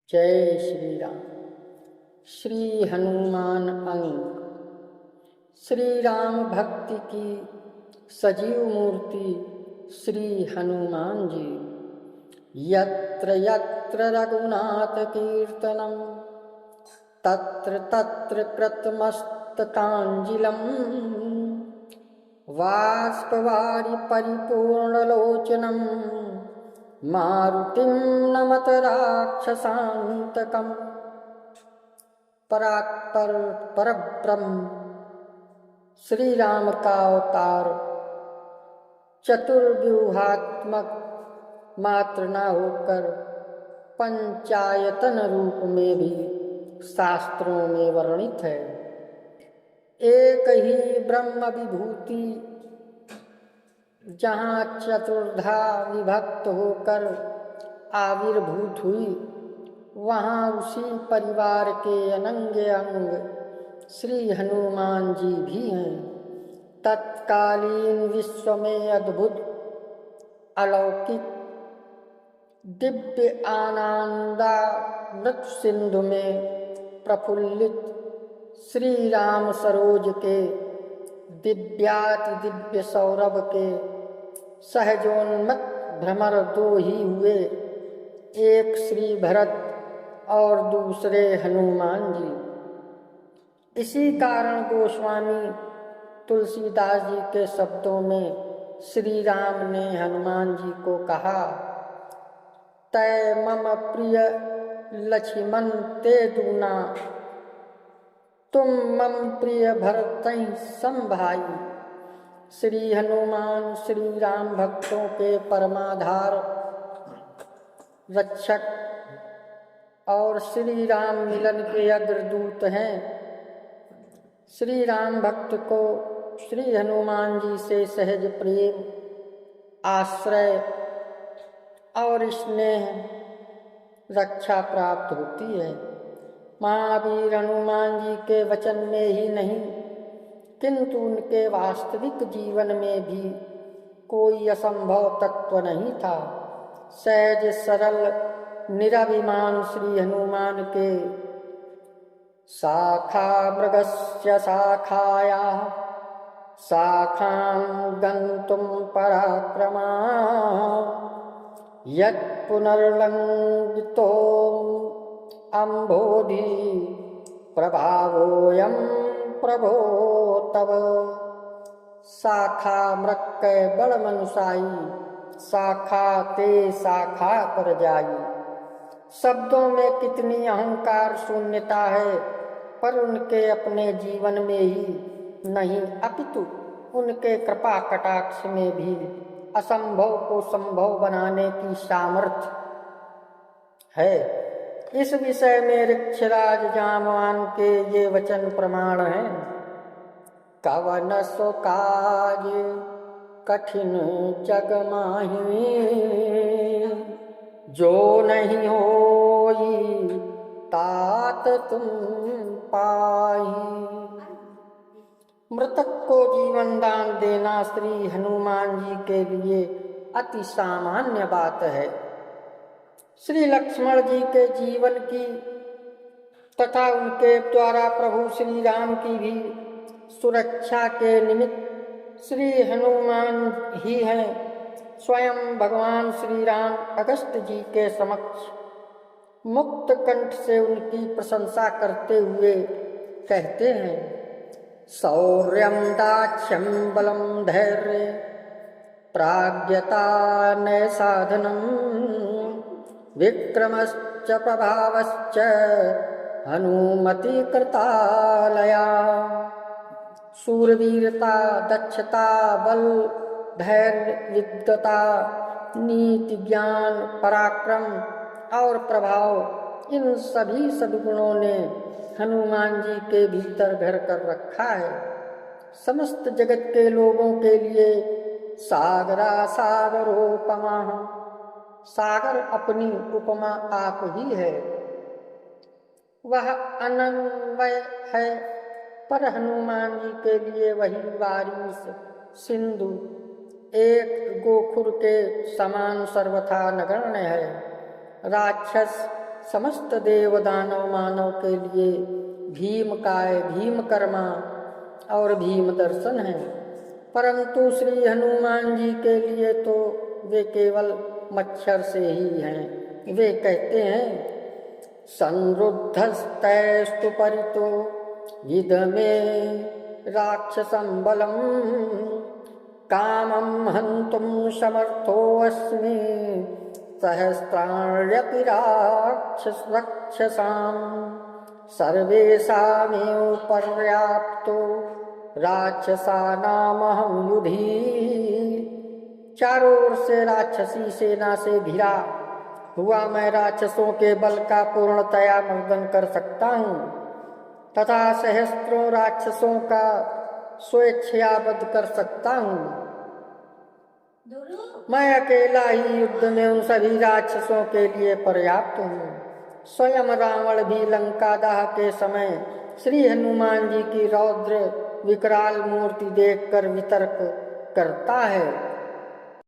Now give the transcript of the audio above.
जय श्री राम। श्री हनुमान अंक। श्री राम भक्ति की सजीव मूर्ति श्री हनुमान जी। यत्र यत्र रघुनाथ कीर्तनम तत्र तत्र कृतमस्तकांजलिं बाष्पवारि परिपूर्णलोचनं मारुतिं नमत राक्षसान्तकम्। परात्पर परब्रह्म श्री राम का अवतार चतुर्व्यूहात्मक मात्र न होकर पंचायतन रूप में भी शास्त्रों में वर्णित है। एक ही ब्रह्म विभूति जहाँ चतुर्धा विभक्त होकर आविर्भूत हुई, वहाँ उसी परिवार के अनंग अंग श्री हनुमान जी भी हैं। तत्कालीन विश्व में अद्भुत अलौकिक दिव्य आनंदामृत सिंधु में प्रफुल्लित श्री राम सरोज के दिव्याति दिव्य सौरभ के सहजोन्मत भ्रमर दो ही हुए, एक श्री भरत और दूसरे हनुमान जी। इसी कारण गोस्वामी तुलसीदास जी के शब्दों में श्री राम ने हनुमान जी को कहा, तय मम प्रिय लक्ष्मण ते दूना, तुम मम प्रिय भरत संभाई। श्री हनुमान श्री राम भक्तों के परमाधार रक्षक और श्री राम मिलन के अग्रदूत हैं। श्री राम भक्त को श्री हनुमान जी से सहज प्रेम, आश्रय और स्नेह रक्षा प्राप्त होती है। महावीर हनुमान जी के वचन में ही नहीं किंतु उनके वास्तविक जीवन में भी कोई असंभव तत्व नहीं था। सहज सरल निराभिमान श्री हनुमान के शाखा मृगस्य शाखाया शाखां गन्तुं पराक्रमा, यत् पुनर्लंघितो अम्भोधि प्रभावोऽयं प्रभो तव। शाखा मृग के बड़ मनुसाई, शाखा ते शाखा पर जाई। शब्दों में कितनी अहंकार शून्यता है, पर उनके अपने जीवन में ही नहीं अपितु उनके कृपा कटाक्ष में भी असंभव को संभव बनाने की सामर्थ्य है। इस विषय में ऋक्षराज जामवान के ये वचन प्रमाण हैं। कवन सो काज कठिन जग माही, जो नहीं होई तात तुम पाही। मृतक को जीवन दान देना श्री हनुमान जी के लिए अति सामान्य बात है। श्री लक्ष्मण जी के जीवन की तथा उनके द्वारा प्रभु श्री राम की भी सुरक्षा के निमित्त श्री हनुमान ही हैं। स्वयं भगवान श्री राम अगस्त्य जी के समक्ष मुक्त कंठ से उनकी प्रशंसा करते हुए कहते हैं, शौर्यं दाक्ष्यं बलं धैर्य प्राज्ञता नय साधनं, विक्रमश्च प्रभावश्च हनुमति कृतालया। शूरवीरता, दक्षता, बल, धैर्य, विद्वता, नीति, ज्ञान, पराक्रम और प्रभाव, इन सभी सद्गुणों ने हनुमान जी के भीतर घर कर रखा है। समस्त जगत के लोगों के लिए सागरा सागरोपमा, सागर अपनी उपमा आप ही है। वह अनन्वय है, पर हनुमान जी के लिए वही वारिस सिंधु एक गोखुर के समान सर्वथा नगण्य है। राक्षस समस्त देव दानव मानव के लिए भीम काय, भीम कर्मा और भीम दर्शन है, परंतु श्री हनुमान जी के लिए तो वे केवल मच्छर से ही हैं। वे कहते हैं संरुद्धस्तैस्तु परितो विद में राक्षसं बलम कामं हन्तुं समर्थोऽस्मि सहस्राण्यपि राक्षसां सर्वेषामेव पर्याप्तो राक्षसानामहं युधि। चारों ओर से राक्षसी सेना से घिरा हुआ मैं राक्षसों के बल का पूर्णतया मर्दन कर सकता हूँ तथा सहस्त्रों राक्षसों का स्वेच्छया वध कर सकता हूँ। मैं अकेला ही युद्ध में उन सभी राक्षसों के लिए पर्याप्त हूँ। स्वयं रावण भी लंका दाह के समय श्री हनुमान जी की रौद्र विकराल मूर्ति देखकर वितर्क करता है